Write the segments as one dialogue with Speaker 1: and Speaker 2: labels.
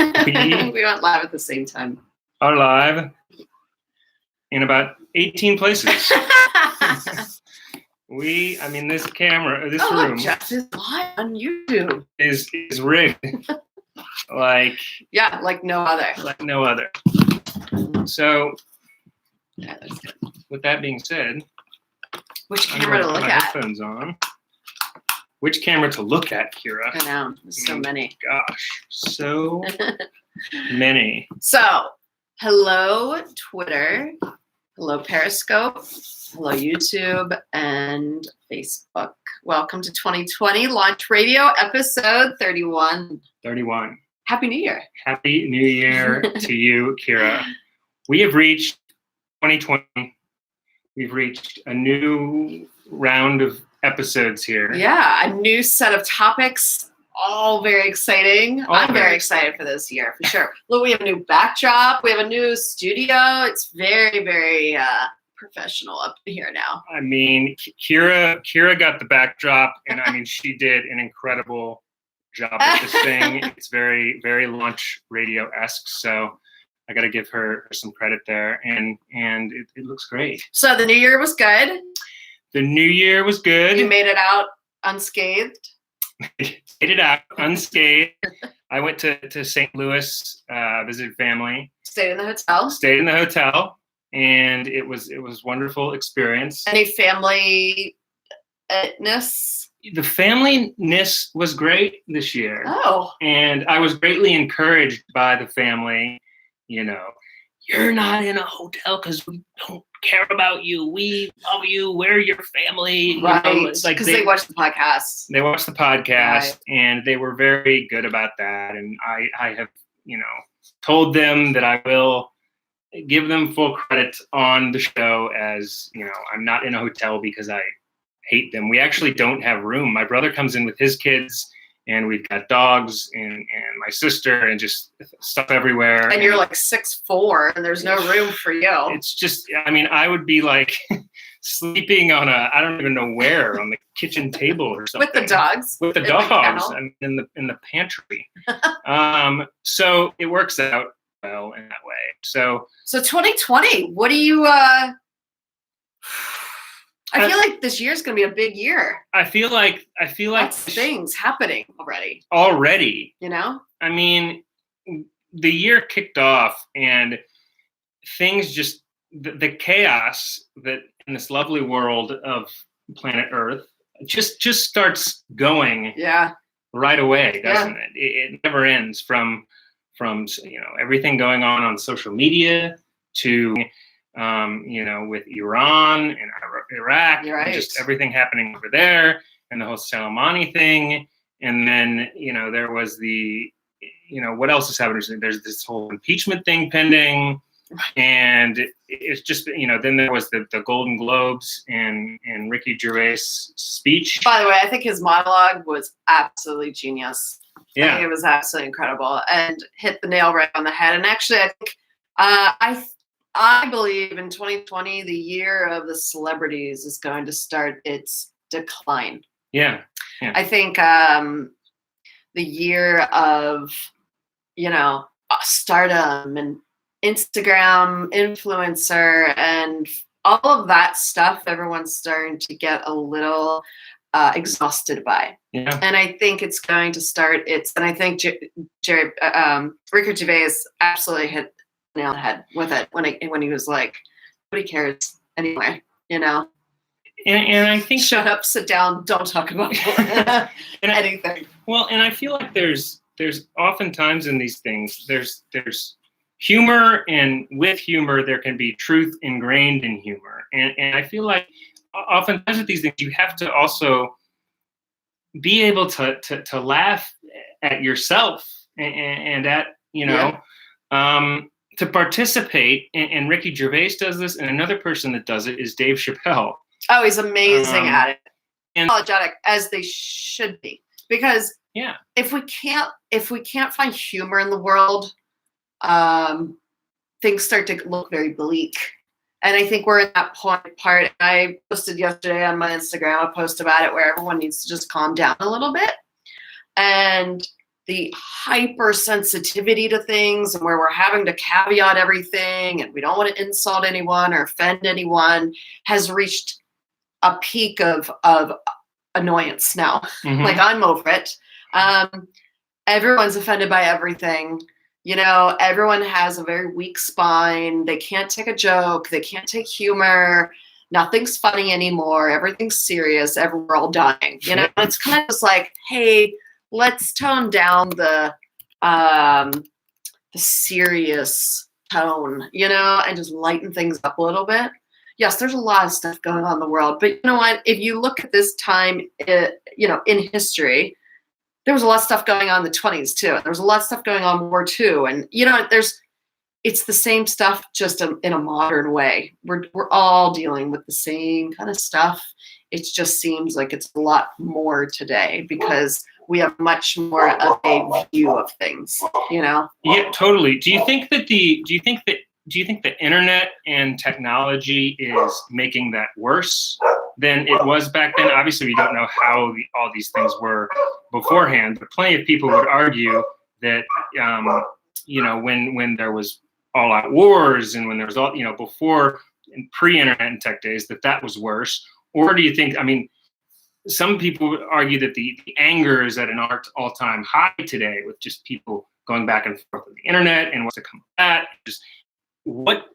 Speaker 1: We went live at the same time.
Speaker 2: Are live in about 18 places. This camera, this room,
Speaker 1: Geoff is live on YouTube.
Speaker 2: is rigged like
Speaker 1: no other.
Speaker 2: Like no other. So,
Speaker 1: yeah, that's good.
Speaker 2: With that being said,
Speaker 1: which camera to look
Speaker 2: my
Speaker 1: at?
Speaker 2: headphones on. Which camera to look at, Kira?
Speaker 1: I know. There's so many.
Speaker 2: Gosh, so many.
Speaker 1: So, hello Twitter, hello Periscope, hello YouTube, and Facebook. Welcome to 2020 Launch Radio episode 31.
Speaker 2: 31.
Speaker 1: Happy New Year.
Speaker 2: Happy New Year to you, Kira. We have reached 2020. We've reached a new round of episodes here.
Speaker 1: Yeah, a new set of topics, all very exciting. I'm very excited for this year, for sure. Look, we have a new backdrop. We have a new studio. It's very, very professional up here now.
Speaker 2: I mean, Kira got the backdrop, and she did an incredible job with this thing. It's very, very Launch Radio-esque, so I got to give her some credit there, and it looks great.
Speaker 1: So the new year was good.
Speaker 2: The new year was good.
Speaker 1: You made it out unscathed.
Speaker 2: Made it out unscathed. I went to St. Louis, visited family.
Speaker 1: Stayed in the hotel, and it was wonderful experience. Any family-ness?
Speaker 2: The family-ness was great this year.
Speaker 1: Oh.
Speaker 2: And I was greatly encouraged by the family. You're not in a hotel because we don't care about you. We love you. We're your family.
Speaker 1: Right. Because they watch the podcast.
Speaker 2: They watched the podcast, and they were very good about that. And I have, told them that I will give them full credit on the show as, I'm not in a hotel because I hate them. We actually don't have room. My brother comes in with his kids, and we've got dogs and my sister and just stuff everywhere.
Speaker 1: And you're like 6'4", and there's no room for you.
Speaker 2: It's just, I would be like sleeping on I don't even know where, on the kitchen table or something.
Speaker 1: With the dogs.
Speaker 2: With the dogs in the pantry. So it works out well in that way. So
Speaker 1: 2020, what do you, I feel like this year's going to be a big year.
Speaker 2: I feel like
Speaker 1: lots of things happening already.
Speaker 2: The year kicked off, and things just the chaos that in this lovely world of planet Earth just starts going right away, doesn't it? It never ends from everything going on social media to with Iran and Iraq, and just everything happening over there, and the whole Soleimani thing. And then, there was what else is happening? There's this whole impeachment thing pending. And it's just, then there was the Golden Globes and Ricky Gervais' speech.
Speaker 1: By the way, I think his monologue was absolutely genius.
Speaker 2: Yeah.
Speaker 1: I think it was absolutely incredible and hit the nail right on the head. And actually, I think, I believe in 2020, the year of the celebrities is going to start its decline.
Speaker 2: Yeah.
Speaker 1: I think the year of, stardom and Instagram influencer and all of that stuff, everyone's starting to get a little exhausted by.
Speaker 2: Yeah.
Speaker 1: And I think it's going to start and I think Ricky Gervais absolutely hit nail on the head with it when he was like, nobody cares anyway, And
Speaker 2: I think
Speaker 1: shut up, sit down, don't talk about anything.
Speaker 2: And I feel like there's oftentimes in these things there's humor, and with humor there can be truth ingrained in humor. And I feel like oftentimes with these things you have to also be able to laugh at yourself and at to participate, and Ricky Gervais does this, and another person that does it is Dave Chappelle.
Speaker 1: Oh, he's amazing at it. And apologetic as they should be, because if we can't find humor in the world, things start to look very bleak. And I think we're in that part. I posted yesterday on my Instagram a post about it where everyone needs to just calm down a little bit. And the hypersensitivity to things, and where we're having to caveat everything and we don't want to insult anyone or offend anyone, has reached a peak of annoyance now.
Speaker 2: Mhm.
Speaker 1: Like, I'm over it. Everyone's offended by everything. You know, everyone has a very weak spine. They can't take a joke. They can't take humor. Nothing's funny anymore. Everything's serious. We're all dying. You know, it's kind of just like, hey, let's tone down the serious tone, you know, and just lighten things up a little bit. Yes, there's a lot of stuff going on in the world, but you know what? If you look at this time, you know, in history, there was a lot of stuff going on in the 20s too. There was a lot of stuff going on in World War II, and you know, it's the same stuff, just in a modern way. We're all dealing with the same kind of stuff. It just seems like it's a lot more today because we have much more of a view of things, you know?
Speaker 2: Yeah, totally. Do you think the internet and technology is making that worse than it was back then? Obviously, we don't know how all these things were beforehand, but plenty of people would argue that, you know, when there was all-out wars and when there was all, you know, before and pre-internet and tech days, that was worse. Or do you think, I mean, some people would argue that the anger is at an all-time high today with just people going back and forth with the internet and what's to come of that. Just what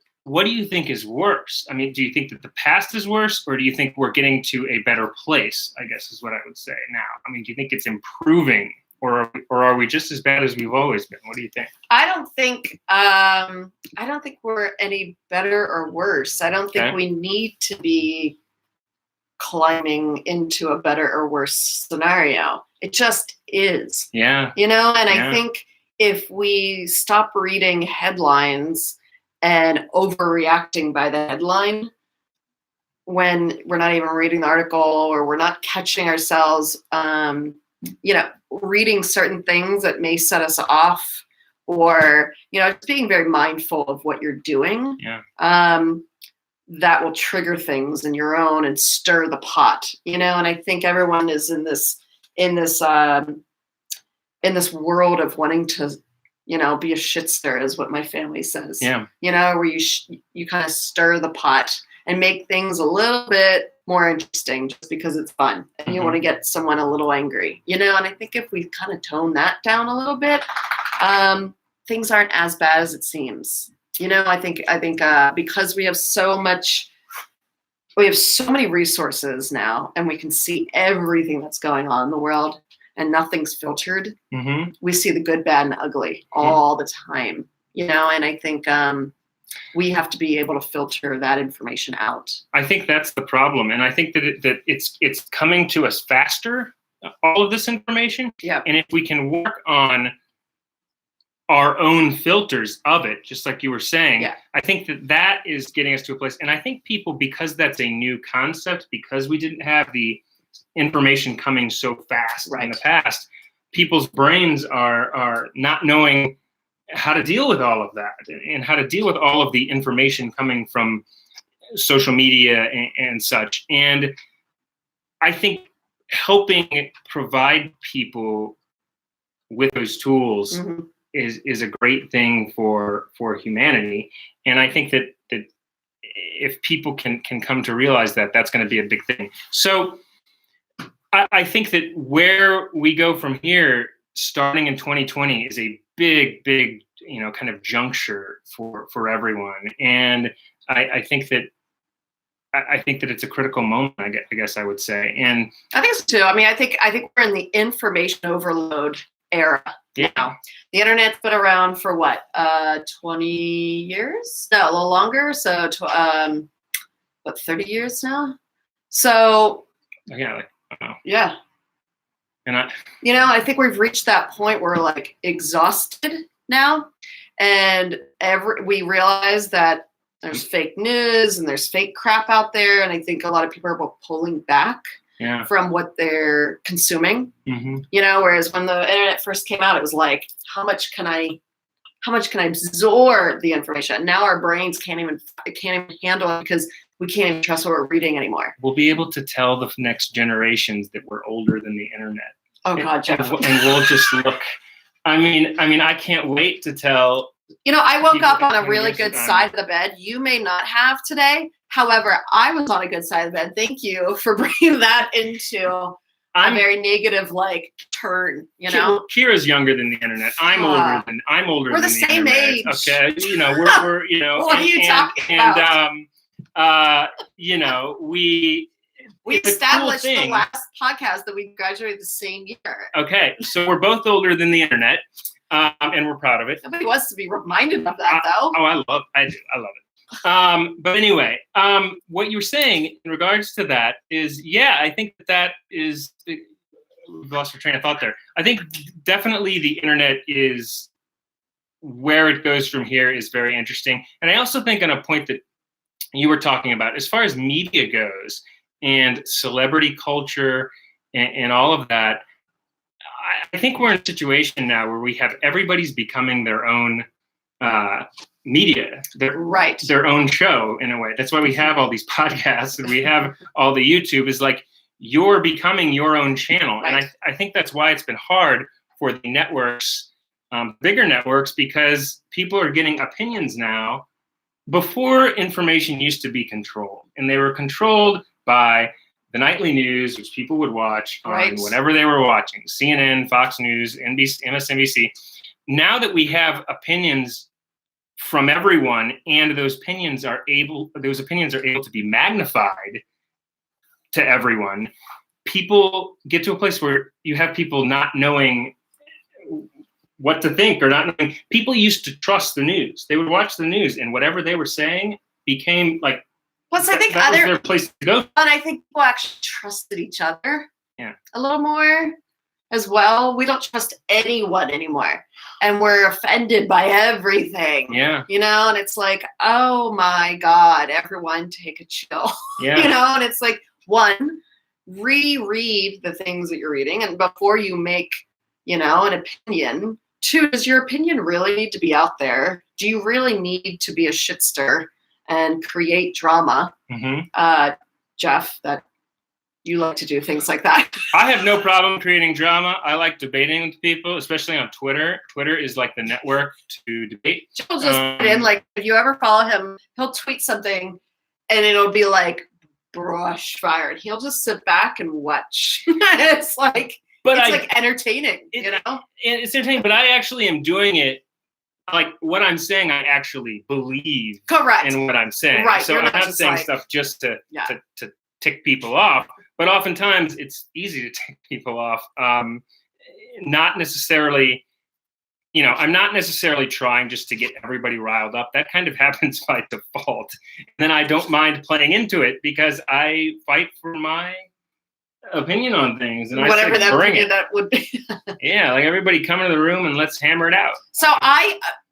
Speaker 2: do you think is worse? I mean, do you think that the past is worse, or do you think we're getting to a better place, I guess is what I would say now? I mean, do you think it's improving, or are we just as bad as we've always been? What do you think?
Speaker 1: I don't think we're any better or worse. I don't think we need to be climbing into a better or worse scenario. It just is.
Speaker 2: Yeah.
Speaker 1: You know, and I think if we stop reading headlines and overreacting by the headline when we're not even reading the article, or we're not catching ourselves, you know, reading certain things that may set us off, or, you know, just being very mindful of what you're doing. That will trigger things in your own and stir the pot, you know. And I think everyone is in this world of wanting to, you know, be a shit stir, is what my family says. Yeah. You know, where you kind of stir the pot and make things a little bit more interesting just because it's fun, and you want to get someone a little angry, you know. And I think if we kind of tone that down a little bit, things aren't as bad as it seems. You know, I think because we have so many resources now, and we can see everything that's going on in the world, and nothing's filtered. We see the good, bad, and ugly all the time, you know. And I think we have to be able to filter that information out. I
Speaker 2: think that's the problem, and I think that it's coming to us faster, all of this information.
Speaker 1: Yeah.
Speaker 2: And if we can work on our own filters of it, just like you were saying, I think that is getting us to a place. And I think people, because that's a new concept, because we didn't have the information coming so fast in the past, people's brains are not knowing how to deal with all of that, and how to deal with all of the information coming from social media and such. And I think helping provide people with those tools is a great thing for humanity. And I think that if people can come to realize that, that's going to be a big thing. So I think that where we go from here, starting in 2020, is a big, you know, kind of juncture for everyone. And I think that it's a critical moment, I guess I would say. And
Speaker 1: I think so too. I mean, I think we're in the information overload era now. The internet's been around for what, 20 years? No, a little longer. So, 30 years now? So,
Speaker 2: yeah,
Speaker 1: yeah.
Speaker 2: And
Speaker 1: I think we've reached that point where we're like exhausted now, and we realize that there's fake news and there's fake crap out there, and I think a lot of people are pulling back from what they're consuming. You know, whereas when the internet first came out, it was like, how much can I absorb the information? Now our brains can't even handle it because we can't even trust what we're reading anymore.
Speaker 2: We'll be able to tell the next generations that we're older than the internet.
Speaker 1: Oh God, Geoff.
Speaker 2: And we'll just look I mean, I can't wait to tell.
Speaker 1: I woke
Speaker 2: people
Speaker 1: up on a
Speaker 2: in
Speaker 1: really
Speaker 2: years
Speaker 1: good
Speaker 2: to come.
Speaker 1: side of the bed. You may not have today. However, I was on a good side of the bed. Thank you for bringing that into a very negative turn.
Speaker 2: Kira's younger than the internet. I'm older than
Speaker 1: we're the same
Speaker 2: internet.
Speaker 1: age.
Speaker 2: Okay, we're
Speaker 1: What are you talking about? We established the last podcast that we graduated the same year.
Speaker 2: Okay, so we're both older than the internet, and we're proud of it.
Speaker 1: Nobody wants to be reminded of that, though.
Speaker 2: I love it. But anyway, what you were saying in regards to that is, I think that is. We've lost our train of thought there. I think definitely the internet is where it goes from here is very interesting, and I also think on a point that you were talking about, as far as media goes. And celebrity culture and all of that, I think we're in a situation now where we have everybody's becoming their own media, their own show in a way. That's why we have all these podcasts and we have all the YouTube is like you're becoming your own channel. Right. And I think that's why it's been hard for the networks, bigger networks, because people are getting opinions now. Before, information used to be controlled, and they were controlled by the nightly news, which people would watch on whatever they were watching, CNN, Fox News, NBC, MSNBC. Now that we have opinions from everyone, and those opinions are able to be magnified to everyone, people get to a place where you have people not knowing what to think or not knowing. People used to trust the news. They would watch the news, and whatever they were saying became like. Plus, I think that was their place to go.
Speaker 1: And I think people actually trusted each other a little more as well. We don't trust anyone anymore. And we're offended by everything.
Speaker 2: Yeah.
Speaker 1: And it's like, oh my God, everyone take a chill.
Speaker 2: Yeah.
Speaker 1: And it's like, one, reread the things that you're reading. And before you make, an opinion. Two, does your opinion really need to be out there? Do you really need to be a shitster and create drama?
Speaker 2: Mm-hmm.
Speaker 1: Geoff, that you like to do things like that.
Speaker 2: I have no problem creating drama. I like debating with people, especially on Twitter. Twitter is like the network to debate.
Speaker 1: He'll just put in, if you ever follow him, he'll tweet something and it'll be like brush fired. He'll just sit back and watch. It's like entertaining,
Speaker 2: It's entertaining, but I actually am doing it. Like what I'm saying, I actually believe in what I'm saying.
Speaker 1: Right.
Speaker 2: So I'm not saying stuff just to tick people off, but oftentimes it's easy to tick people off. Not necessarily, I'm not necessarily trying just to get everybody riled up. That kind of happens by default. And then I don't mind playing into it because I fight for my opinion on things, and
Speaker 1: whatever that opinion that would be.
Speaker 2: Yeah, like everybody come into the room and let's hammer it out.
Speaker 1: So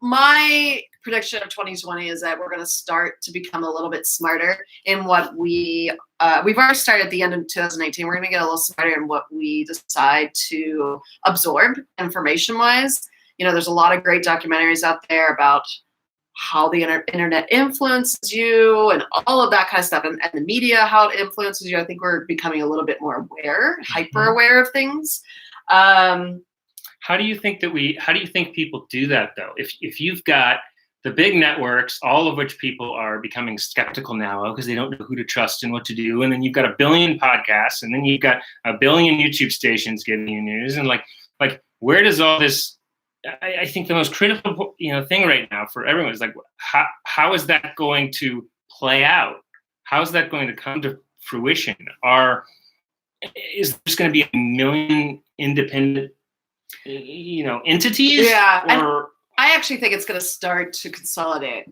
Speaker 1: my prediction of 2020 is that we're going to start to become a little bit smarter in what we've already started at the end of 2019. We're going to get a little smarter in what we decide to absorb information wise. There's a lot of great documentaries out there about how the internet influences you and all of that kind of stuff, and the media, how it influences you. I think we're becoming a little bit more aware, hyper aware of things.
Speaker 2: How do you think people do that though? If you've got the big networks, all of which people are becoming skeptical now because they don't know who to trust and what to do, and then you've got a billion podcasts, and then you've got a billion YouTube stations giving you news, and like where does all this? I think the most critical, thing right now for everyone is like, how is that going to play out? How is that going to come to fruition? Is there going to be a million independent, entities?
Speaker 1: Yeah, or I actually think it's going to start to consolidate.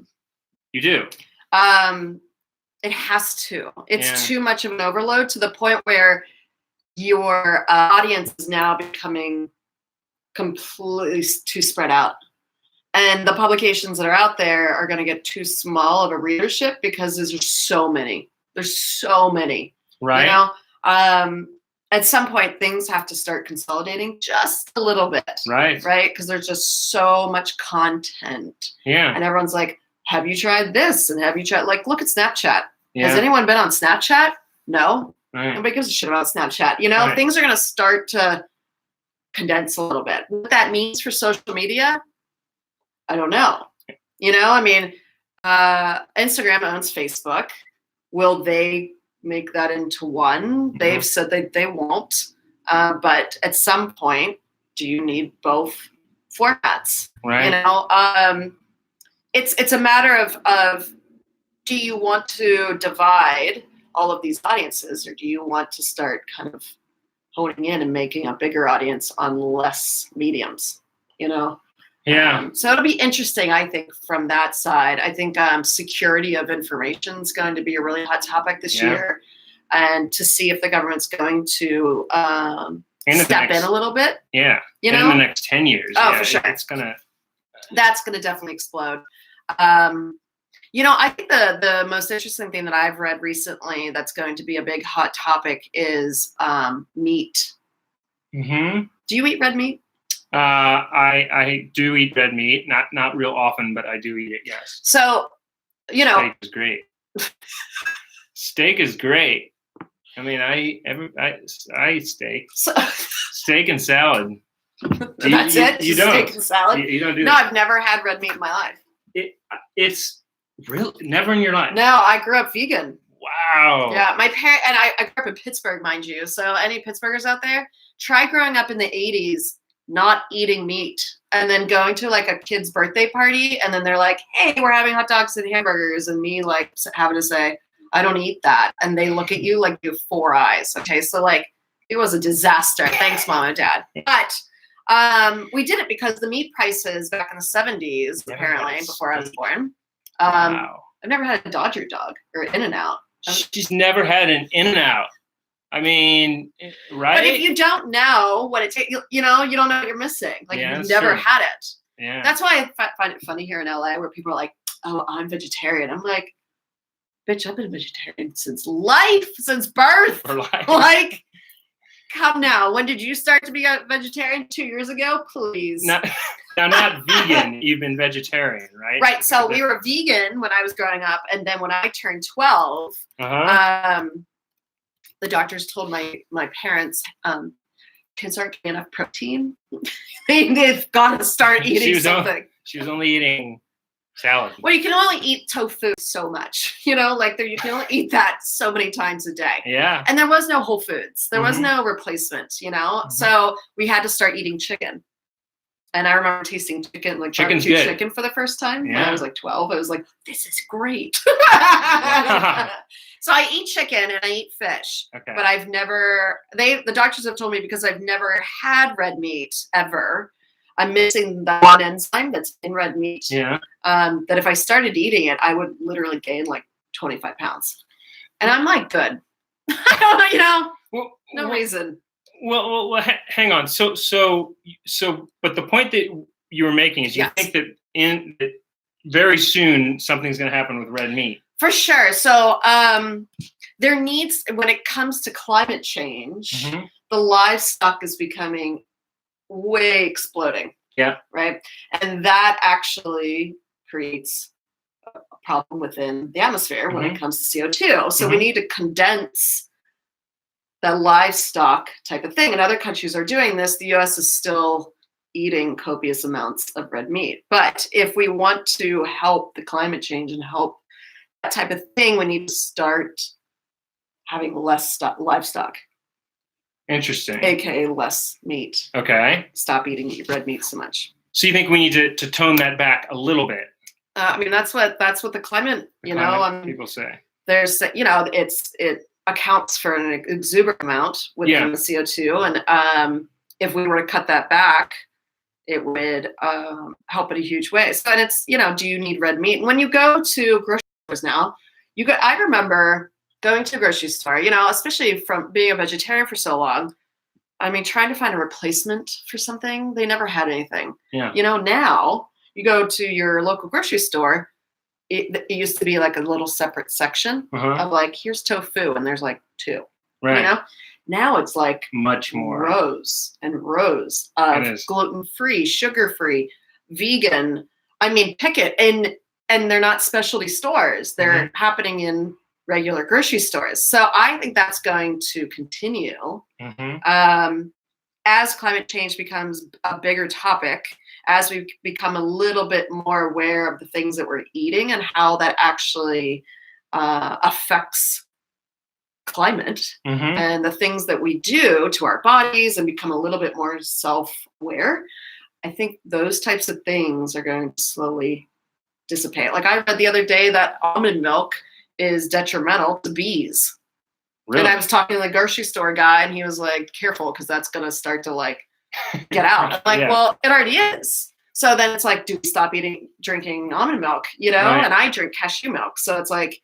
Speaker 2: You do?
Speaker 1: It has to. It's too much of an overload to the point where your audience is now becoming completely too spread out, and the publications that are out there are going to get too small of a readership because there's so many, right? At some point things have to start consolidating just a little bit, right, because there's just so much content, and everyone's like, have you tried this, and have you tried, look at Snapchat. Has anyone been on Snapchat? No. Nobody gives a shit about Snapchat. Things are going to start to condense a little bit. What that means for social media, I don't know. I mean, Instagram owns Facebook. Will they make that into one? They've said that they won't. But at some point, do you need both formats?
Speaker 2: Right.
Speaker 1: It's a matter of do you want to divide all of these audiences, or do you want to start kind of honing in and making a bigger audience on less mediums?
Speaker 2: Yeah.
Speaker 1: So it'll be interesting, I think, from that side. I think security of information is going to be a really hot topic this year, and to see if the government's going to step in a little bit.
Speaker 2: Yeah. In the next 10 years.
Speaker 1: Oh, for sure.
Speaker 2: That's gonna
Speaker 1: definitely explode. I think the most interesting thing that I've read recently that's going to be a big hot topic is meat.
Speaker 2: Mm-hmm.
Speaker 1: Do you eat red meat?
Speaker 2: I do eat red meat, not real often, but I do eat it. Yes.
Speaker 1: So,
Speaker 2: steak is great. Steak is great. I mean, I eat steak. Steak and salad.
Speaker 1: That's it.
Speaker 2: You don't.
Speaker 1: Steak and salad.
Speaker 2: You don't do
Speaker 1: No,
Speaker 2: that.
Speaker 1: I've never had red meat in my life.
Speaker 2: It's really never in your life.
Speaker 1: No, I grew up vegan.
Speaker 2: Wow.
Speaker 1: Yeah, my parents, and I grew up in Pittsburgh, mind you. So any Pittsburghers out there, try growing up in the 80s, not eating meat, and then going to like a kid's birthday party, and then they're like, hey, we're having hot dogs and hamburgers, and me like having to say, I don't eat that. And they look at you like you have 4 eyes. Okay, so like it was a disaster. Thanks, Mom and Dad. But we did it because the meat prices back in the 70s, apparently, before I was born.
Speaker 2: Wow.
Speaker 1: I've never had a Dodger dog or In-N-Out.
Speaker 2: She's never had an In-N-Out. I mean, right?
Speaker 1: But if you don't know what it takes, you don't know what you're missing. Like, you've never had it.
Speaker 2: Yeah.
Speaker 1: That's why I find it funny here in LA where people are like, oh, I'm vegetarian. I'm like, bitch, I've been a vegetarian since birth.
Speaker 2: For life.
Speaker 1: Like, come now. When did you start to be a vegetarian? 2 years ago? Please.
Speaker 2: Now, not vegan, you've been vegetarian, right?
Speaker 1: Right. So we were vegan when I was growing up. And then when I turned 12, the doctors told my parents, kids aren't getting enough protein. They've got to start eating something.
Speaker 2: She was only eating salad.
Speaker 1: Well, you can only eat tofu so much, you can only eat that so many times a day.
Speaker 2: Yeah.
Speaker 1: And there was no Whole Foods. There was no replacement, So we had to start eating chicken. And I remember tasting chicken, like barbecue chicken for the first time when I was like 12. I was like, this is great. So I eat chicken and I eat fish. Okay. But I've never, the doctors have told me, because I've never had red meat ever, I'm missing the one enzyme that's in red meat. Yeah. That if I started eating it, I would literally gain like 25 pounds. And I'm like, good. No reason.
Speaker 2: Well, hang on. So, but the point that you were making is you think that very soon something's going to happen with red meat.
Speaker 1: For sure. So, there needs, when it comes to climate change, the livestock is becoming way exploding.
Speaker 2: Yeah.
Speaker 1: Right. And that actually creates a problem within the atmosphere when it comes to CO2. So we need to condense the livestock type of thing. And other countries are doing this. The US is still eating copious amounts of red meat. But if we want to help the climate change and help that type of thing, we need to start having less livestock.
Speaker 2: Interesting.
Speaker 1: AKA less meat.
Speaker 2: Okay.
Speaker 1: Stop eating red meat so much.
Speaker 2: So you think we need to tone that back a little bit?
Speaker 1: I mean, that's what the climate,
Speaker 2: people say.
Speaker 1: There's, it accounts for an exuberant amount within the CO2. And if we were to cut that back, it would help in a huge way. So, and it's, do you need red meat? And when you go to grocery stores now, I remember going to a grocery store, especially from being a vegetarian for so long. I mean, trying to find a replacement for something, they never had anything. Yeah. Now you go to your local grocery store, it used to be like a little separate section of like, here's tofu, and there's like 2. Right. Now it's like
Speaker 2: much more
Speaker 1: rows and rows of gluten-free, sugar-free, vegan. I mean, pick it, and they're not specialty stores. They're happening in regular grocery stores. So I think that's going to continue. as climate change becomes a bigger topic, as we become a little bit more aware of the things that we're eating and how that actually affects climate and the things that we do to our bodies and become a little bit more self-aware, I think those types of things are going to slowly dissipate. Like I read the other day that almond milk is detrimental to bees. Really? And I was talking to the grocery store guy and he was like, careful, because that's going to start to like get out. I'm like, well, it already is. So then it's like, do we stop drinking almond milk, you know? Right. And I drink cashew milk. So it's like,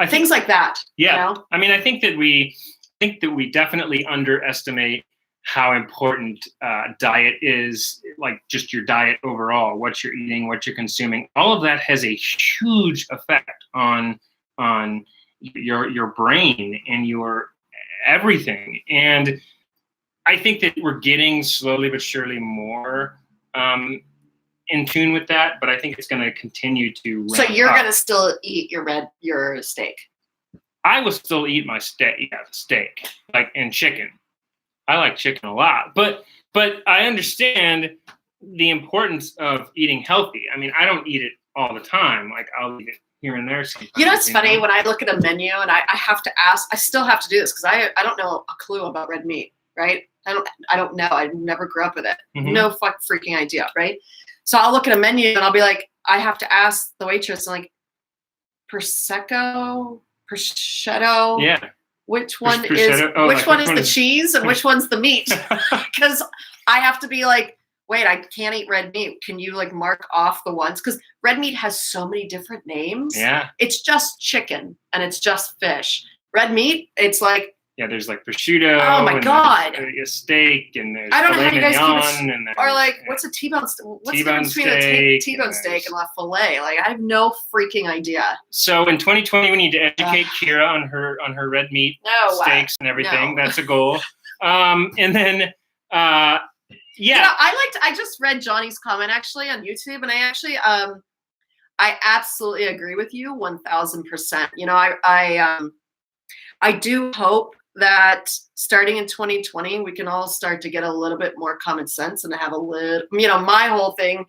Speaker 1: things like that.
Speaker 2: Yeah.
Speaker 1: You know?
Speaker 2: I mean, I think that we definitely underestimate how important diet is, like just your diet overall, what you're eating, what you're consuming. All of that has a huge effect on your brain and your everything. And I think that we're getting slowly but surely more in tune with that, but I think it's going to continue to ramp
Speaker 1: So you're
Speaker 2: up.
Speaker 1: going to still eat your steak?
Speaker 2: I will still eat my steak, like, and chicken. I like chicken a lot, but I understand the importance of eating healthy. I mean, I don't eat it all the time. Like I'll eat it here and there sometimes.
Speaker 1: You know, it's funny when I look at a menu and I have to ask, I still have to do this because I don't know a clue about red meat, right? I don't know. I never grew up with it. No freaking idea, right? So I'll look at a menu and I'll be like, I have to ask the waitress, like, prosciutto?
Speaker 2: Yeah.
Speaker 1: Which one is the cheese and which one's the meat? Because I have to be like, wait, I can't eat red meat. Can you like mark off the ones? Because red meat has so many different names.
Speaker 2: Yeah.
Speaker 1: It's just chicken and it's just fish. Red meat, it's like,
Speaker 2: yeah, there's like prosciutto.
Speaker 1: Oh my God.
Speaker 2: There's a steak and there's
Speaker 1: I don't know how you guys keep
Speaker 2: it.
Speaker 1: Or like, what's a T-bone? What's the difference between a T-bone steak and a fillet? Like, I have no freaking idea.
Speaker 2: So in 2020, we need to educate Kira on her red meat steaks and everything. No. That's a goal. And then, yeah.
Speaker 1: You know, I just read Johnny's comment actually on YouTube, and I actually, I absolutely agree with you 1,000%. You know, I do hope that starting in 2020, we can all start to get a little bit more common sense and have a little, you know, my whole thing,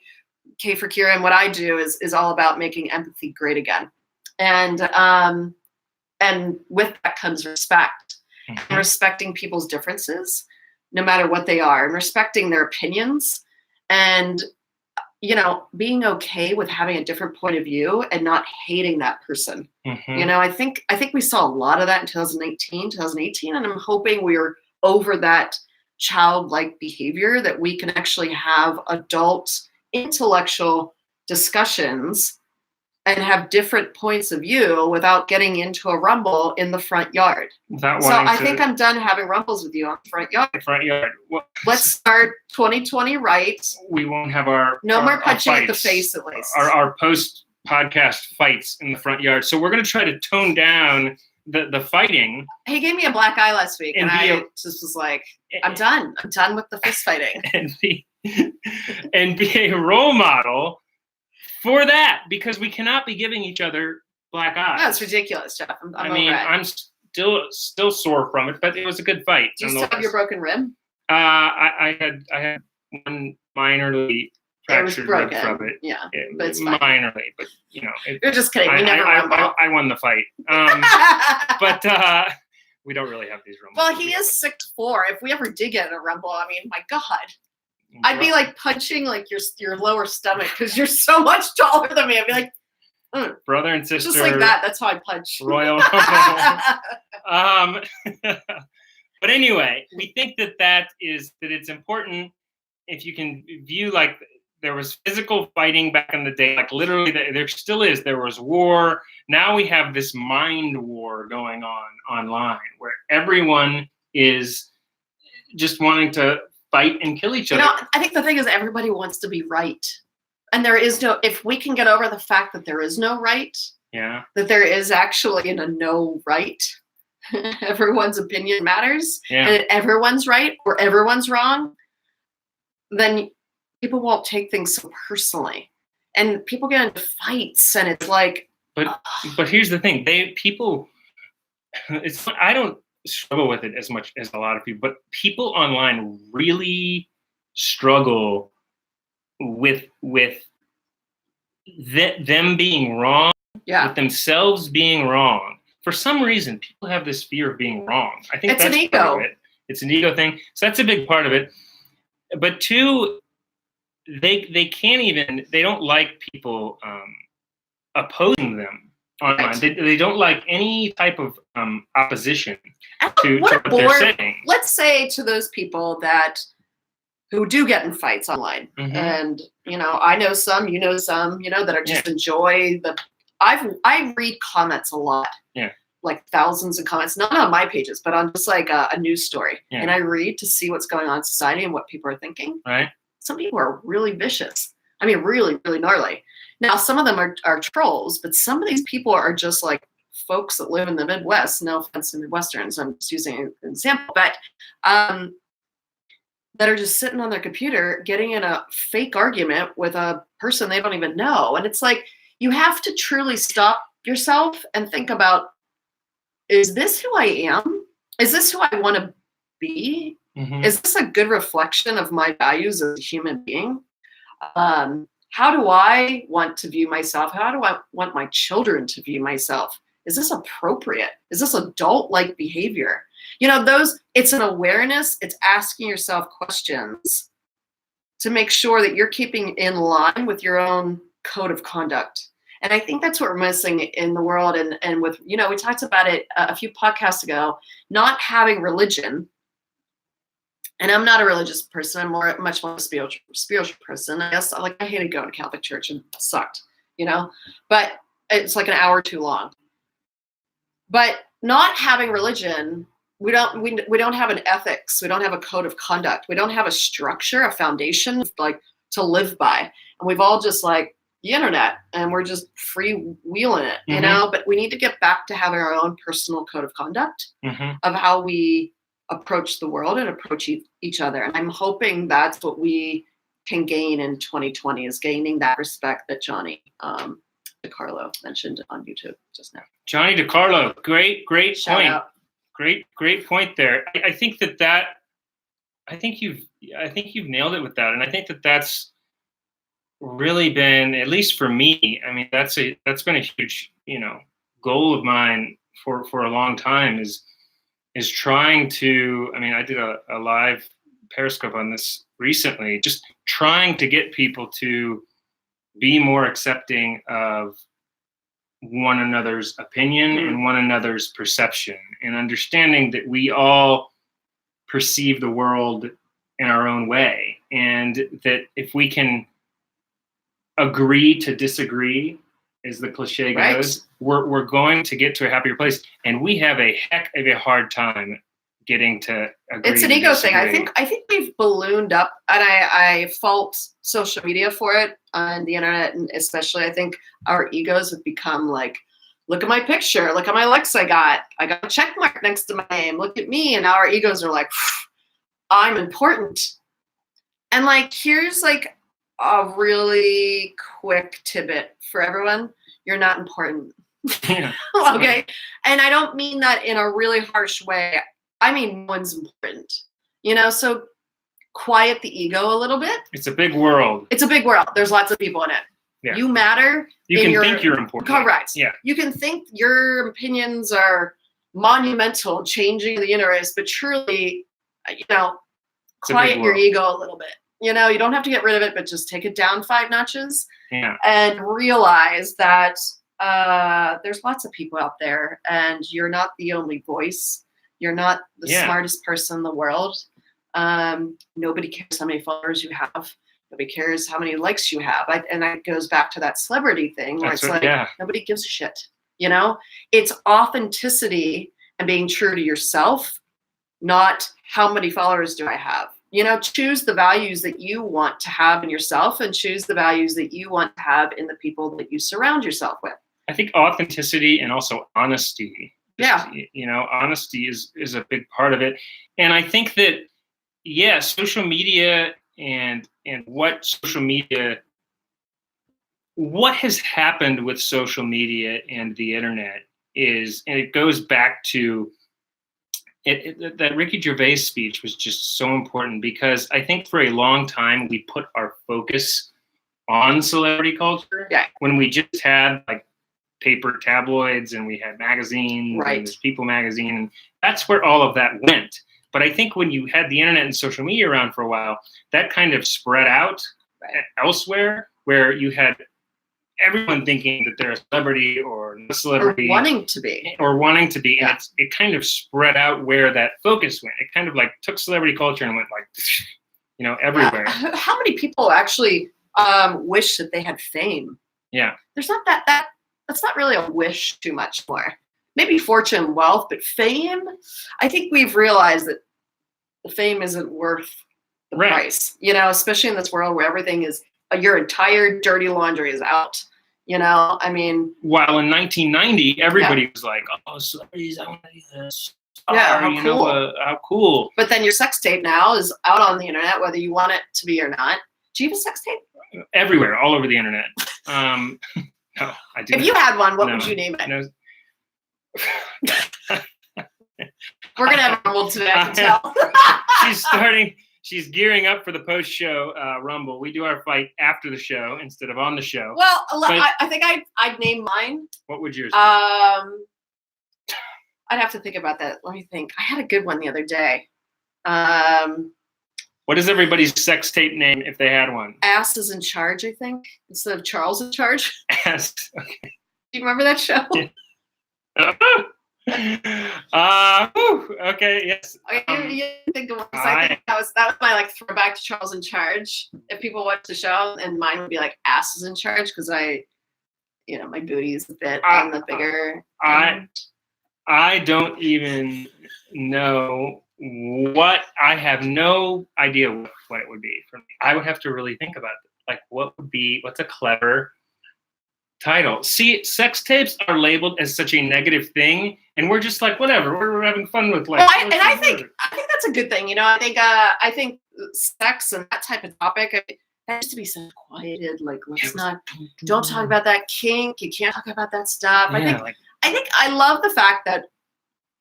Speaker 1: K for Kira, and what I do is all about making empathy great again. And with that comes respect, and respecting people's differences, no matter what they are, and respecting their opinions, and, you know, being okay with having a different point of view and not hating that person. You know, I think we saw a lot of that in 2018, and I'm hoping we're over that childlike behavior, that we can actually have adult intellectual discussions and have different points of view without getting into a rumble in the front yard. So I think I'm done having rumbles with you on the front yard.
Speaker 2: Well,
Speaker 1: let's start 2020 right.
Speaker 2: We won't have
Speaker 1: no more punching at the face, at least.
Speaker 2: Our post-podcast fights in the front yard. So we're going to try to tone down the fighting.
Speaker 1: He gave me a black eye last week, and I just was like, I'm done. I'm done with the fist fighting.
Speaker 2: and be a role model for that, because we cannot be giving each other black eyes.
Speaker 1: That's ridiculous, Geoff.
Speaker 2: I'm still sore from it, but it was a good fight.
Speaker 1: Do you still have your broken rib?
Speaker 2: I had one minorly fractured rib from it.
Speaker 1: Yeah, but it's fine.
Speaker 2: Minorly, but you know.
Speaker 1: You're just kidding. We never rumble.
Speaker 2: I won the fight. But we don't really have these rumbles.
Speaker 1: Well, he is 6'4". If we ever did get in a rumble, I mean, my God. I'd be like punching like your lower stomach because you're so much taller than me. I'd be like,
Speaker 2: brother and sister.
Speaker 1: Just like that. That's how I punch.
Speaker 2: Royal. But anyway, we think that it's important if you can view, like, there was physical fighting back in the day, like literally there still is. There was war. Now we have this mind war going on online where everyone is just wanting to fight and kill each other.
Speaker 1: You know, I think the thing is everybody wants to be right. And there is no, if we can get over the fact that there is no right,
Speaker 2: that
Speaker 1: there is actually no right, everyone's opinion matters, and everyone's right or everyone's wrong, then people won't take things so personally. And people get into fights, and it's like...
Speaker 2: But here's the thing. struggle with it as much as a lot of people, but people online really struggle with them being wrong, with themselves being wrong. For some reason, people have this fear of being wrong. I think
Speaker 1: it's
Speaker 2: that's
Speaker 1: an ego.
Speaker 2: part of it. It's an ego thing. So that's a big part of it. But two, they can't even, they don't like people opposing them online.
Speaker 1: Right.
Speaker 2: They don't like any type of opposition to what they're saying.
Speaker 1: Let's say to those people who do get in fights online, and I know some, some, that are just enjoy the. I read comments a lot.
Speaker 2: Yeah.
Speaker 1: Like thousands of comments, not on my pages, but on just like a news story, and I read to see what's going on in society and what people are thinking.
Speaker 2: Right.
Speaker 1: Some people are really vicious. I mean, really, really gnarly. Now, some of them are trolls, but some of these people are just like folks that live in the Midwest. No offense to Midwesterns, I'm just using an example, but that are just sitting on their computer getting in a fake argument with a person they don't even know. And it's like, you have to truly stop yourself and think about, is this who I am? Is this who I want to be? Is this a good reflection of my values as a human being? How do I want to view myself? How do I want my children to view myself? Is this appropriate? Is this adult-like behavior? It's an awareness. It's asking yourself questions to make sure that you're keeping in line with your own code of conduct. And I think that's what we're missing in the world. And with, we talked about it a few podcasts ago, not having religion. And I'm not a religious person. I'm much more a spiritual person. I guess I hated going to Catholic church and it sucked, but it's like an hour too long. But not having religion, we don't have an ethics. We don't have a code of conduct. We don't have a structure, a foundation to live by. And we've all just the internet, and we're just freewheeling it, but we need to get back to having our own personal code of conduct of how we approach the world and approach each other. And I'm hoping that's what we can gain in 2020, is gaining that respect that Johnny DiCarlo mentioned on YouTube just now.
Speaker 2: Johnny DiCarlo, great
Speaker 1: Shout
Speaker 2: point.
Speaker 1: Out.
Speaker 2: Great point there. I think I think you've nailed it with that. And I think that's really been, at least for me, I mean, that's been a huge, goal of mine for a long time, is trying to, I mean, I did a live Periscope on this recently, just trying to get people to be more accepting of one another's opinion and one another's perception, and understanding that we all perceive the world in our own way, and that if we can agree to disagree, as the cliche goes, we're going to get to a happier place. And we have a heck of a hard time getting to agree.
Speaker 1: It's an ego thing. I think we've ballooned up, and I fault social media for it, and the internet, and especially I think our egos have become look at my picture, look at my likes I got a check mark next to my name, look at me. And now our egos are I'm important. And here's a really quick tidbit for everyone. You're not important.
Speaker 2: Yeah.
Speaker 1: Okay. And I don't mean that in a really harsh way. I mean, no one's important, so quiet the ego a little bit.
Speaker 2: It's a big world.
Speaker 1: There's lots of people in it.
Speaker 2: Yeah.
Speaker 1: You matter.
Speaker 2: You can think you're important.
Speaker 1: Correct.
Speaker 2: Yeah.
Speaker 1: You can think your opinions are monumental, changing the universe, but truly, quiet your ego a little bit. You don't have to get rid of it, but just take it down 5 notches.
Speaker 2: Yeah.
Speaker 1: And realize that there's lots of people out there, and you're not the only voice. You're not the smartest person in the world. Nobody cares how many followers you have. Nobody cares how many likes you have. And that goes back to that celebrity thing where nobody gives a shit. It's authenticity and being true to yourself, not how many followers do I have. Choose the values that you want to have in yourself, and choose the values that you want to have in the people that you surround yourself with.
Speaker 2: I think authenticity and also honesty.
Speaker 1: Yeah.
Speaker 2: Honesty is a big part of it. And I think that, social media and what has happened with social media and the internet is, and it goes back to that Ricky Gervais speech was just so important because I think for a long time we put our focus on celebrity culture when we just had like paper tabloids and we had magazines and there's People magazine, and that's where all of that went. But I think when you had the internet and social media around for a while, that kind of spread out elsewhere, where you had everyone thinking that they're a celebrity or a celebrity.
Speaker 1: Or wanting to be.
Speaker 2: And it kind of spread out where that focus went. It kind of like took celebrity culture and went like, everywhere.
Speaker 1: How many people actually wish that they had fame?
Speaker 2: Yeah.
Speaker 1: There's not that's not really a wish too much more. Maybe fortune and wealth, but fame, I think we've realized that the fame isn't worth the price, especially in this world where everything is, your entire dirty laundry is out, I mean.
Speaker 2: While in 1990, everybody was like, oh, celebrities, I want to do this. How cool.
Speaker 1: But then your sex tape now is out on the internet, whether you want it to be or not. Do you have a sex tape?
Speaker 2: Everywhere, all over the internet. No, I do.
Speaker 1: If you had one, what would you name it?
Speaker 2: No.
Speaker 1: We're going to have a Rumble today, I can
Speaker 2: tell. She's gearing up for the post-show Rumble. We do our fight after the show instead of on the show.
Speaker 1: Well, I think I'd name mine.
Speaker 2: What would yours be?
Speaker 1: I'd have to think about that. Let me think. I had a good one the other day.
Speaker 2: What is everybody's sex tape name if they had one?
Speaker 1: Ass is in charge, I think, instead of Charles in charge.
Speaker 2: Ass. Okay.
Speaker 1: Do you remember that show?
Speaker 2: Okay, yes.
Speaker 1: You think of one, I think that was my throwback to Charles in Charge. If people watch the show, and mine would be like Ass is in charge because my booty is a bit on the bigger.
Speaker 2: I don't even know what. I have no idea what it would be for me. I would have to really think about it. Like, what's a clever title? See, sex tapes are labeled as such a negative thing, and we're just like, whatever. We're having fun with life.
Speaker 1: I think that's a good thing. I think sex and that type of topic, that has to be so quieted. Like, don't talk about that kink. You can't talk about that stuff.
Speaker 2: Yeah,
Speaker 1: I think I love the fact that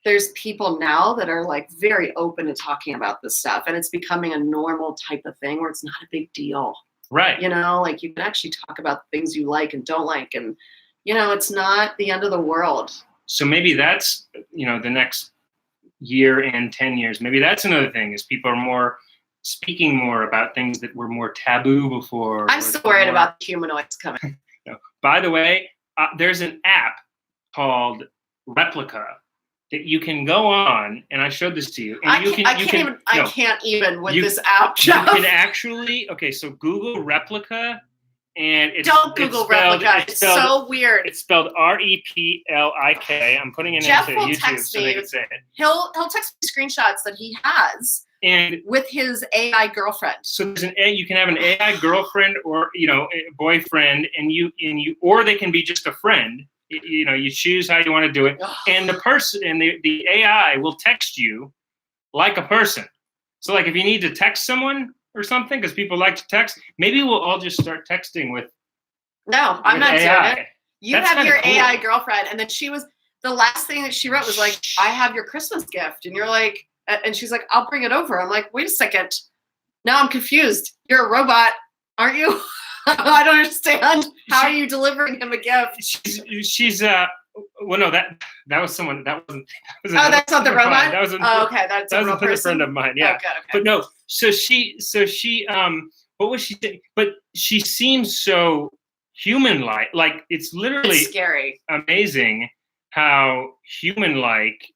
Speaker 1: there's people now that are like very open to talking about this stuff, and it's becoming a normal type of thing where it's not a big deal.
Speaker 2: Right.
Speaker 1: You can actually talk about things you like and don't like, and it's not the end of the world.
Speaker 2: So maybe that's the next year and 10 years. Maybe that's another thing is people are speaking more about things that were more taboo before.
Speaker 1: I'm still worried about the humanoids coming.
Speaker 2: By the way, there's an app called Replica that you can go on, and I showed this to you. And
Speaker 1: I can't even with this app. Geoff.
Speaker 2: You can actually, so Google Replica, and
Speaker 1: don't Google Replica. It's so weird.
Speaker 2: It's spelled Replik. I'm putting it into YouTube so they can say it.
Speaker 1: He'll text me screenshots that he has.
Speaker 2: And
Speaker 1: with his AI girlfriend.
Speaker 2: So you can have an AI girlfriend or a boyfriend, or they can be just a friend. You choose how you want to do it, and the person and the AI will text you like a person. So like if you need to text someone or something, because people like to text, maybe we'll all just start texting with.
Speaker 1: No, I'm not
Speaker 2: AI.
Speaker 1: doing it. You have your cool AI girlfriend, and then the last thing that she wrote was like, "I have your Christmas gift," and you're like. And she's like, I'll bring it over. I'm like, wait a second. Now I'm confused. You're a robot, aren't you? I don't understand. How are you delivering him a gift?
Speaker 2: She's well, no, that was someone. That wasn't.
Speaker 1: That's not the robot.
Speaker 2: That was
Speaker 1: okay. That's a real person.
Speaker 2: Friend of mine. Yeah.
Speaker 1: Okay.
Speaker 2: But no. So she. What was she saying? But she seems so human-like. Like it's literally
Speaker 1: scary.
Speaker 2: Amazing how human-like.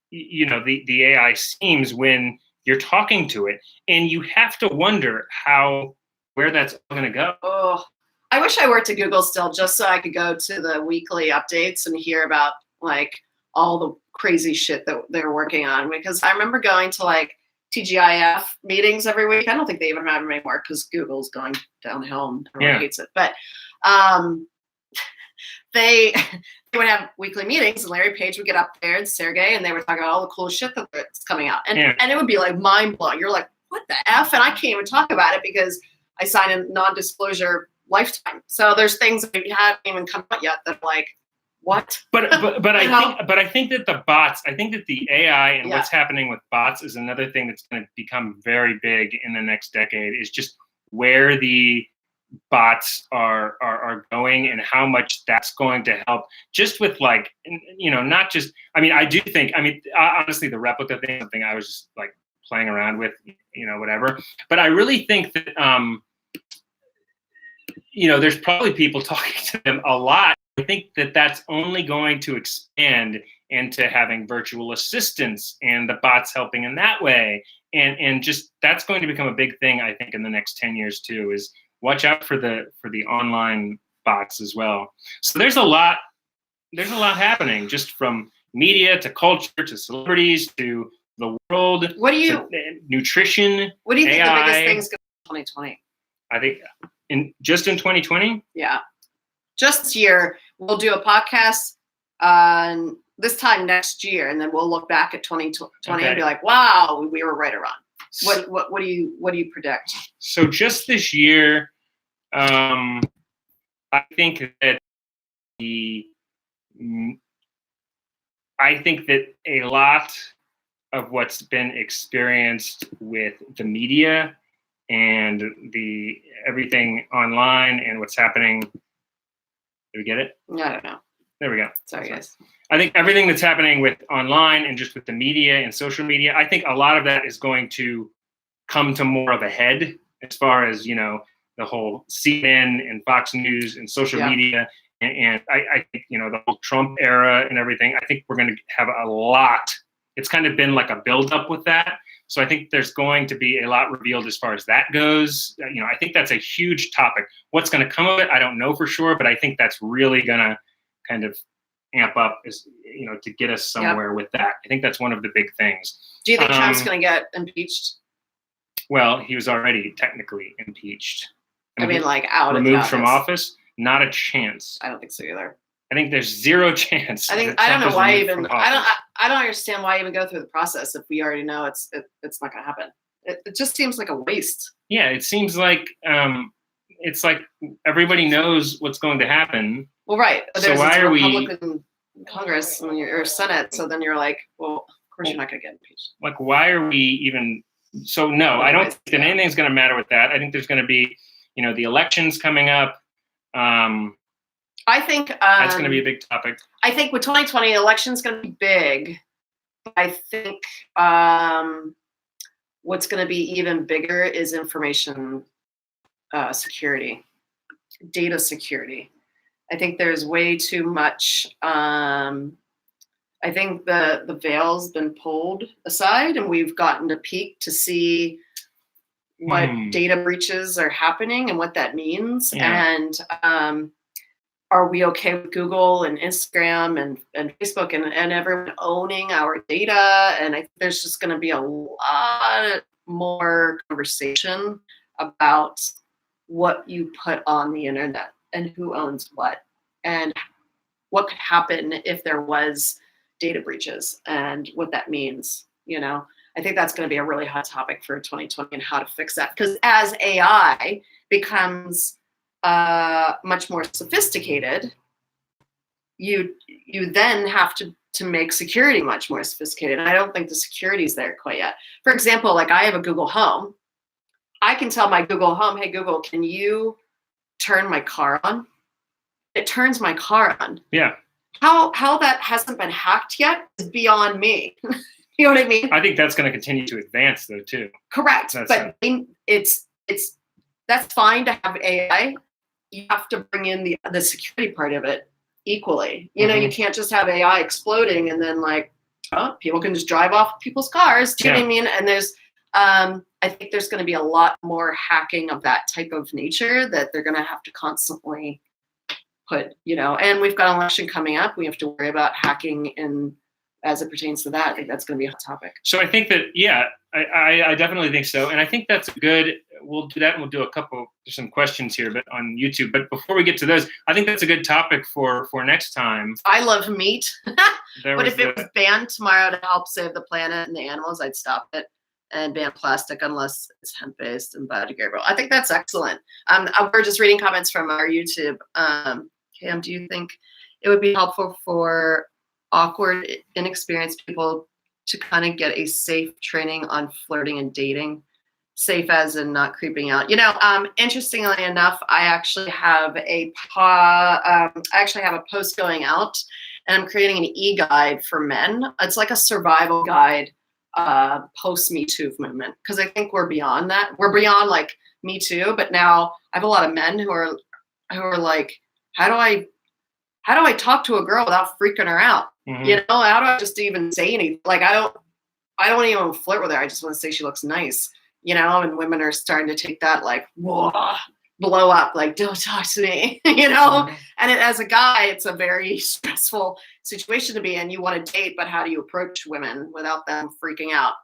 Speaker 2: The AI seems when you're talking to it, and you have to wonder where that's going to go.
Speaker 1: Oh, I wish I worked at Google still, just so I could go to the weekly updates and hear about like all the crazy shit that they're working on. Because I remember going to like TGIF meetings every week. I don't think they even have them anymore because Google's going downhill and everyone hates it. But they would have weekly meetings, and Larry Page would get up there and Sergey, and they were talking about all the cool shit that's coming out. And it would be like mind blowing. You're like, what the F? And I can't even talk about it because I signed a non-disclosure lifetime. So there's things that haven't even come out yet that I'm like, what?
Speaker 2: But I think that the bots, I think that the AI and what's happening with bots is another thing that's going to become very big in the next decade. Is just where the bots are going and how much that's going to help. Just with like, not just. I mean, I do think. I mean, honestly, the replica thing is something I was just like playing around with, whatever. But I really think that there's probably people talking to them a lot. I think that that's only going to expand into having virtual assistants and the bots helping in that way. And just that's going to become a big thing, I think, in the next 10 years too, is watch out for the online bots as well. So there's a lot happening, just from media to culture to celebrities to the world.
Speaker 1: What do you
Speaker 2: nutrition?
Speaker 1: What do you think
Speaker 2: AI,
Speaker 1: the biggest things going to 2020?
Speaker 2: I think in 2020?
Speaker 1: Yeah. Just this year, we'll do a podcast this time next year, and then we'll look back at 2020 and be like, wow, we were right or wrong. What do you predict?
Speaker 2: So just this year, I think that a lot of what's been experienced with the media and the everything online and what's happening. Did we get it?
Speaker 1: I don't know.
Speaker 2: There we go.
Speaker 1: Sorry, guys.
Speaker 2: I think everything that's happening with online and just with the media and social media, I think a lot of that is going to come to more of a head as far as, the whole CNN and Fox News and social media. And I think, the whole Trump era and everything, I think we're going to have a lot. It's kind of been like a buildup with that. So I think there's going to be a lot revealed as far as that goes. I think that's a huge topic. What's going to come of it, I don't know for sure, but I think that's really going to kind of amp up, to get us somewhere with that. I think that's one of the big things.
Speaker 1: Do you think Trump's going to get impeached?
Speaker 2: Well, he was already technically impeaced.
Speaker 1: Removed
Speaker 2: from office? Not a chance.
Speaker 1: I don't think so either.
Speaker 2: I think there's zero chance.
Speaker 1: I don't know why even. I don't understand why even go through the process if we already know it's not going to happen. It just seems like a waste.
Speaker 2: Yeah, it seems like it's like everybody knows what's going to happen.
Speaker 1: Well, right.
Speaker 2: So why are we
Speaker 1: Republican Congress or Senate? So then you're like, well, of course you're not going to get impeached.
Speaker 2: Like, why are we even? So no, I don't think that anything's going to matter with that. I think there's going to be, the elections coming up.
Speaker 1: I think
Speaker 2: that's going to be a big topic.
Speaker 1: I think with 2020, the election's going to be big. I think what's going to be even bigger is information security, data security. I think there's way too much. I think the veil's been pulled aside, and we've gotten to peek to see what data breaches are happening and what that means. Yeah. And are we okay with Google and Instagram and Facebook and everyone owning our data? And I think there's just going to be a lot more conversation about what you put on the internet and who owns what and what could happen if there was data breaches and what that means. I think that's going to be a really hot topic for 2020 and how to fix that. Because as AI becomes much more sophisticated, you then have to make security much more sophisticated. And I don't think the security is there quite yet. For example, like I have a Google Home. I can tell my Google Home, hey, Google, can you turn my car on? It turns my car on.
Speaker 2: Yeah.
Speaker 1: How that hasn't been hacked yet is beyond me. You know what I mean?
Speaker 2: I think that's going to continue to advance, though, too.
Speaker 1: Correct. But that's fine to have AI. You have to bring in the security part of it equally. You can't just have AI exploding and then people can just drive off people's cars. Do you know what I mean? And there's, I think there's going to be a lot more hacking of that type of nature that they're going to have to constantly put, and we've got an election coming up. We have to worry about hacking as it pertains to that. I think that's going to be a hot topic.
Speaker 2: So I think that, I definitely think so. And I think that's good. We'll do that and we'll do there's some questions here but on YouTube. But before we get to those, I think that's a good topic for next time.
Speaker 1: I love meat. But if it was banned tomorrow to help save the planet and the animals, I'd stop it and ban plastic unless it's hemp-based and biodegradable. I think that's excellent. We're just reading comments from our YouTube. Cam, do you think it would be helpful for awkward, inexperienced people to kind of get a safe training on flirting and dating. Safe as in not creeping out. Interestingly enough, I actually have a post going out, and I'm creating an e-guide for men. It's like a survival guide post Me Too movement, because I think we're beyond that. We're beyond like Me Too, but now I have a lot of men who are like, how do I talk to a girl without freaking her out?
Speaker 2: Mm-hmm.
Speaker 1: How do I just even say anything? Like I don't even flirt with her. I just want to say she looks nice. And women are starting to take that like, whoa, blow up, like, don't talk to me,
Speaker 2: Mm-hmm.
Speaker 1: And as a guy, it's a very stressful situation to be in. You want to date, but how do you approach women without them freaking out?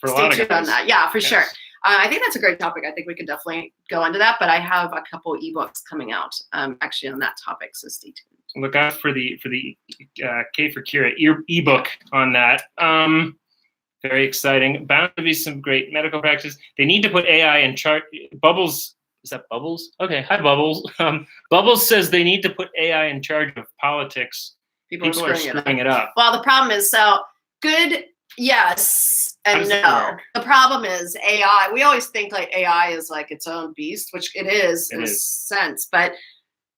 Speaker 1: Stay tuned on that. Yeah, for sure. I think that's a great topic. I think we could definitely go into that, but I have a couple ebooks coming out actually on that topic, so stay tuned.
Speaker 2: Look out for the K for Kira ebook on that. Very exciting. Bound to be some great medical practices. They need to put AI in charge. Bubbles, is that Bubbles? Okay, hi Bubbles. Bubbles says they need to put AI in charge of politics. People are screwing it up.
Speaker 1: Well, the problem is, so good, yes and no. The problem is AI. We always think like AI is like its own beast, which it is in a sense, but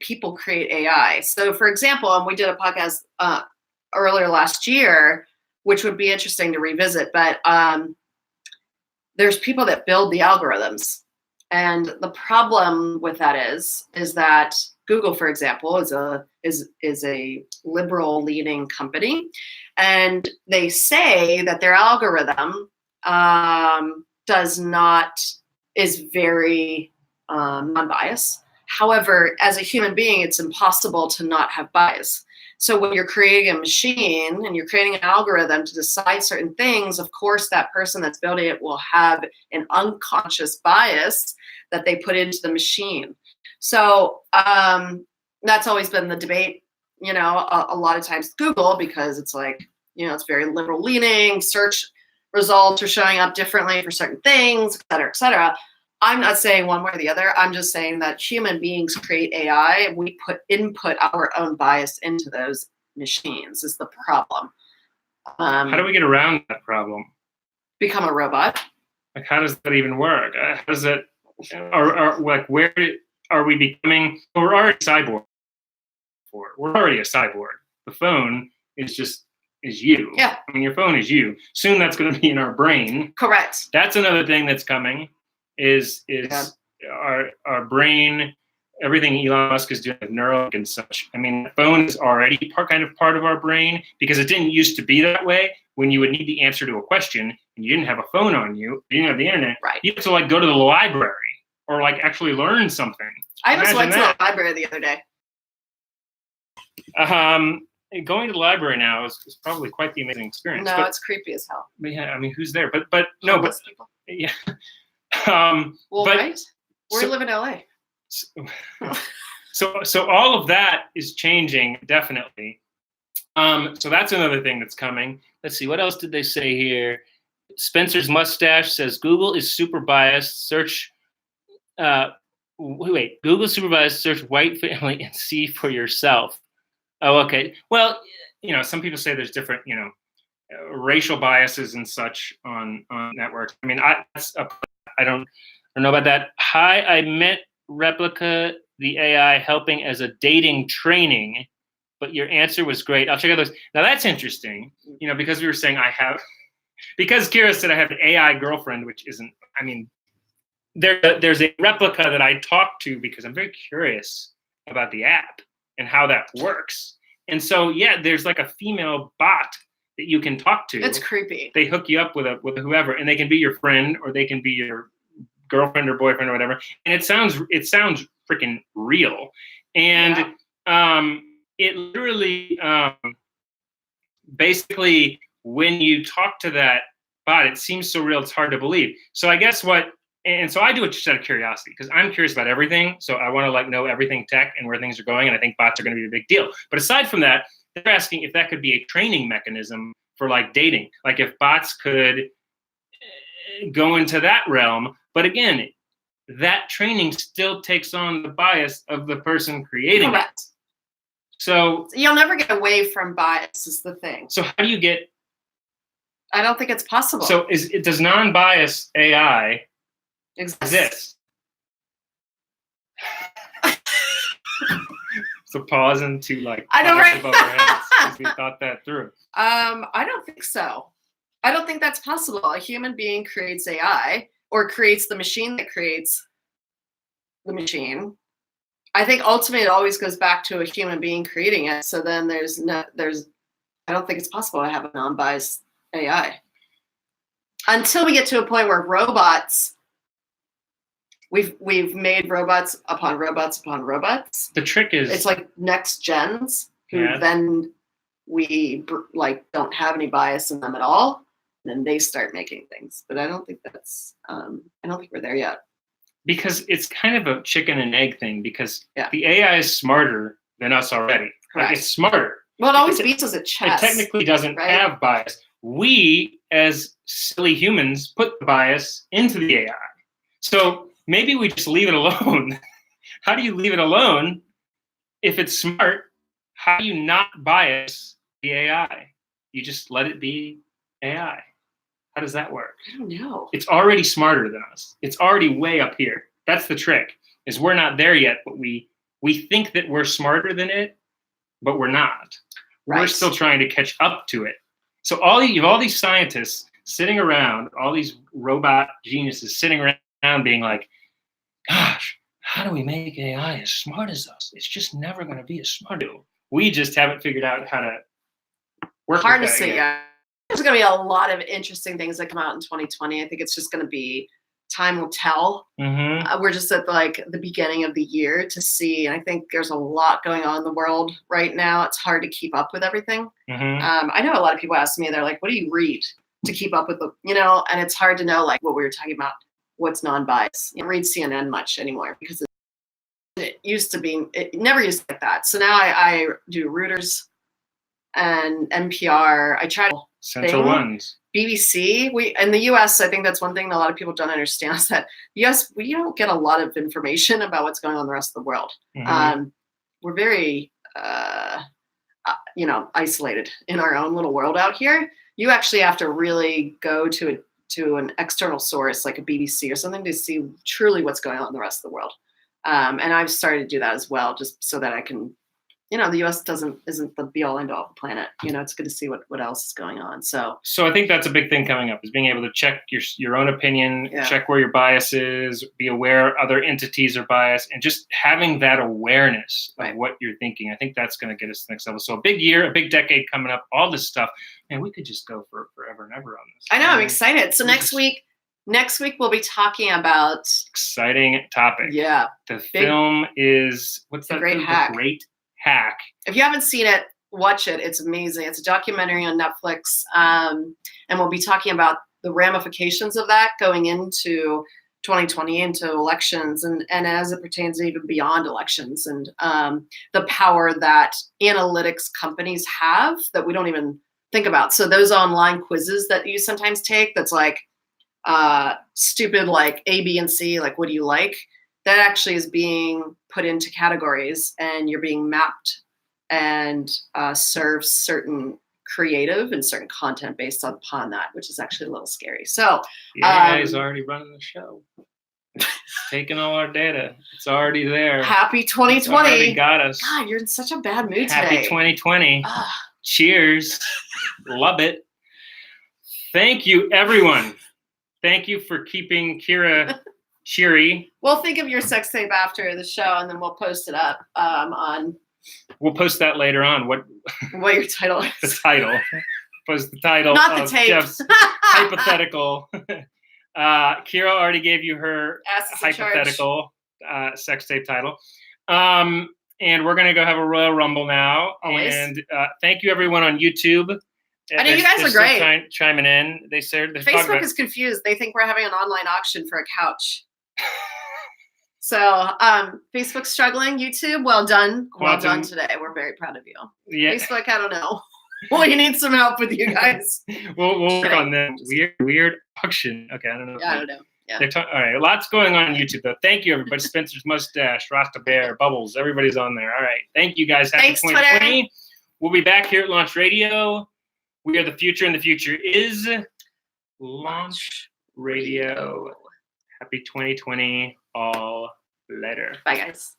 Speaker 1: people create AI. So for example, and we did a podcast earlier last year, which would be interesting to revisit, but there's people that build the algorithms. And the problem with that is that Google, for example, is a liberal leaning company. And they say that their algorithm is very non-biased. However, as a human being, it's impossible to not have bias. So when you're creating a machine and you're creating an algorithm to decide certain things, of course, that person that's building it will have an unconscious bias that they put into the machine. So that's always been the debate, a lot of times Google, because it's like, it's very liberal leaning, search results are showing up differently for certain things, et cetera, et cetera. I'm not saying one way or the other. I'm just saying that human beings create AI and we input our own bias into those machines is the problem.
Speaker 2: How do we get around that problem?
Speaker 1: Become a robot.
Speaker 2: Like, how does that even work? How does it, where are we becoming? We're already cyborg. We're already a cyborg. The phone is you.
Speaker 1: Yeah.
Speaker 2: I mean, your phone is you. Soon that's going to be in our brain.
Speaker 1: Correct.
Speaker 2: That's another thing that's coming. Is our brain, everything Elon Musk is doing with Neuralink and such. I mean, the phone is already part of our brain, because it didn't used to be that way. When you would need the answer to a question and you didn't have a phone on you, you didn't have the internet,
Speaker 1: right?
Speaker 2: You had to go to the library or actually learn something.
Speaker 1: I just went to the library the other day.
Speaker 2: Going to the library now is probably quite the amazing experience.
Speaker 1: No, it's creepy as hell.
Speaker 2: Yeah, I mean, who's there? But no, but
Speaker 1: people.
Speaker 2: Yeah.
Speaker 1: Right? We live in LA.
Speaker 2: So all of that is changing, definitely. So that's another thing that's coming. Let's see, what else did they say here? Spencer's mustache says Google is super biased. Search. Google super biased. Search white family and see for yourself. Oh, okay. Well, some people say there's different, racial biases and such on networks. I mean, I don't know about that. Hi, I met Replica, the AI, helping as a dating training, but your answer was great. I'll check out those. Now that's interesting, because we were saying because Kira said I have an AI girlfriend, which isn't, I mean, there's a Replica that I talk to because I'm very curious about the app and how that works. And so, yeah, there's like a female bot that you can talk to.
Speaker 1: It's creepy.
Speaker 2: They hook you up with whoever, and they can be your friend or they can be your girlfriend or boyfriend or whatever. And it sounds freaking real. And it literally basically, when you talk to that bot, it seems so real it's hard to believe. So I guess so I do it just out of curiosity, because I'm curious about everything. So I want to know everything tech and where things are going, and I think bots are going to be a big deal. But aside from that, they're asking if that could be a training mechanism for dating, if bots could go into that realm. But again, that training still takes on the bias of the person creating it. So
Speaker 1: you'll never get away from bias is the thing.
Speaker 2: So how do you get?
Speaker 1: I don't think it's possible.
Speaker 2: So does non-bias AI exist? So pausing to like
Speaker 1: I know, right?
Speaker 2: above our heads as we thought that through.
Speaker 1: I don't think so. I don't think that's possible. A human being creates AI or creates the machine that creates the machine. I think ultimately it always goes back to a human being creating it. So then I don't think it's possible to have a non-biased AI until we get to a point where robots. We've made robots upon robots upon robots.
Speaker 2: The trick is
Speaker 1: it's like next gens who then we like don't have any bias in them at all. And then they start making things. But I don't think that's I don't think we're there yet.
Speaker 2: Because it's kind of a chicken and egg thing because the AI is smarter than us already. Like, it's smarter.
Speaker 1: Well, it always beats us at chess.
Speaker 2: It technically doesn't have bias. We, as silly humans, put the bias into the AI. So maybe we just leave it alone. How do you leave it alone if it's smart? How do you not bias the AI? You just let it be AI. How does that work?
Speaker 1: I don't know.
Speaker 2: It's already smarter than us. It's already way up here. That's the trick, is we're not there yet, but we think that we're smarter than it, but we're not. We're still trying to catch up to it. So you have all these scientists sitting around, all these robot geniuses sitting around being like, gosh, how do we make AI as smart as us? It's just never going to be as smart as us. We just haven't figured out how to work
Speaker 1: harness
Speaker 2: it
Speaker 1: yet. There's going to be a lot of interesting things that come out in 2020. I think it's just going to be time will tell.
Speaker 2: Mm-hmm.
Speaker 1: We're just at the beginning of the year to see. And I think there's a lot going on in the world right now. It's hard to keep up with everything.
Speaker 2: Mm-hmm.
Speaker 1: I know a lot of people ask me, they're like, what do you read to keep up with and it's hard to know like what we were talking about, what's non-biased. You don't read CNN much anymore because it never used to be like that. So now I do Reuters and NPR. I try to
Speaker 2: Central ones.
Speaker 1: BBC. In the US, I think that's one thing that a lot of people don't understand is that yes, we don't get a lot of information about what's going on in the rest of the world.
Speaker 2: Mm-hmm.
Speaker 1: We're very isolated in our own little world out here. You actually have to really go to an external source like a BBC or something to see truly what's going on in the rest of the world. And I've started to do that as well, just so that I can, the US isn't the be all end all of the planet. It's good to see what else is going on. So
Speaker 2: I think that's a big thing coming up is being able to check your own opinion, check where your bias is, be aware other entities are biased, and just having that awareness of what you're thinking. I think that's going to get us to the next level. So a big year, a big decade coming up, all this stuff. And we could just go for forever and ever on this.
Speaker 1: I know, I'm excited. So next week we'll be talking about
Speaker 2: exciting topic.
Speaker 1: Yeah.
Speaker 2: The film is
Speaker 1: The Great Hack.
Speaker 2: The Great Hack.
Speaker 1: If you haven't seen it, watch it. It's amazing. It's a documentary on Netflix. And we'll be talking about the ramifications of that going into 2020, into elections, and as it pertains even beyond elections, and the power that analytics companies have that we don't even think about. So those online quizzes that you sometimes take, that's like stupid, like A, B, and C, like what do you like? That actually is being put into categories, and you're being mapped and serve certain creative and certain content based upon that, which is actually a little scary. So
Speaker 2: the AI is already running the show. It's taking all our data. It's already there.
Speaker 1: Happy 2020.
Speaker 2: It's already got us.
Speaker 1: God, you're in such a bad mood
Speaker 2: Happy
Speaker 1: today.
Speaker 2: 2020. Cheers. Love it. Thank you, everyone. Thank you for keeping Kira cheery.
Speaker 1: We'll think of your sex tape after the show, and then we'll post it up on.
Speaker 2: We'll post that later on. What
Speaker 1: your title is?
Speaker 2: The title. Post the title.
Speaker 1: Not the
Speaker 2: of
Speaker 1: tape.
Speaker 2: Geoff's hypothetical. Kira already gave you her hypothetical sex tape title. And we're gonna go have a Royal Rumble now.
Speaker 1: Always.
Speaker 2: And thank you everyone on YouTube.
Speaker 1: I know you guys are great.
Speaker 2: Chiming in. They said
Speaker 1: Facebook is confused. They think we're having an online auction for a couch. So Facebook's struggling. YouTube, well done. Well done today. We're very proud of you.
Speaker 2: Yeah.
Speaker 1: Facebook, I don't know. Well, you need some help with you guys.
Speaker 2: we'll work on that weird auction. Okay, I don't know.
Speaker 1: Yeah, I don't know. Yeah.
Speaker 2: All right, lots going on YouTube though. Thank you, everybody. Spencer's mustache, Rasta Bear, Bubbles, everybody's on there. All right, thank you guys. Happy
Speaker 1: Thanks,
Speaker 2: 2020.
Speaker 1: Twitter.
Speaker 2: We'll be back here at Launch Radio. We are the future, and the future is Launch Radio. Happy 2020. All later.
Speaker 1: Bye, guys.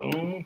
Speaker 2: Boom.